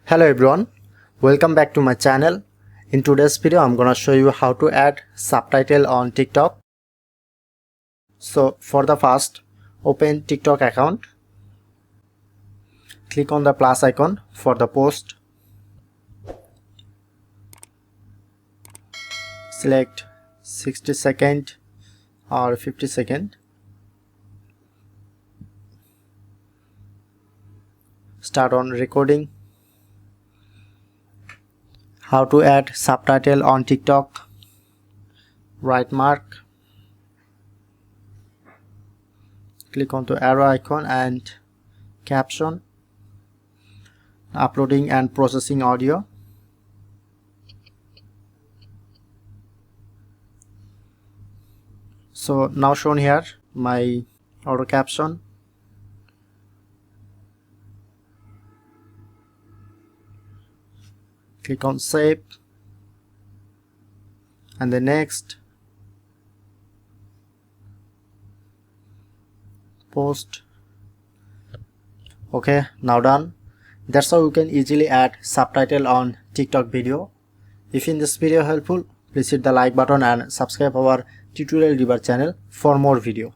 Hello everyone, welcome back to my channel. In today's video I'm gonna show you how to add subtitle on TikTok. So for the first, open TikTok account, click on the plus icon for the post, select 60-second or 50-second, start on recording. How to add subtitle on TikTok, right mark, click on the arrow icon and caption, uploading and processing audio. So now shown here my auto caption. Click on save and the next, post. Okay, now done. That's how you can easily add subtitle on TikTok video. If in this video helpful, please hit the like button and subscribe our tutorial debug channel for more video.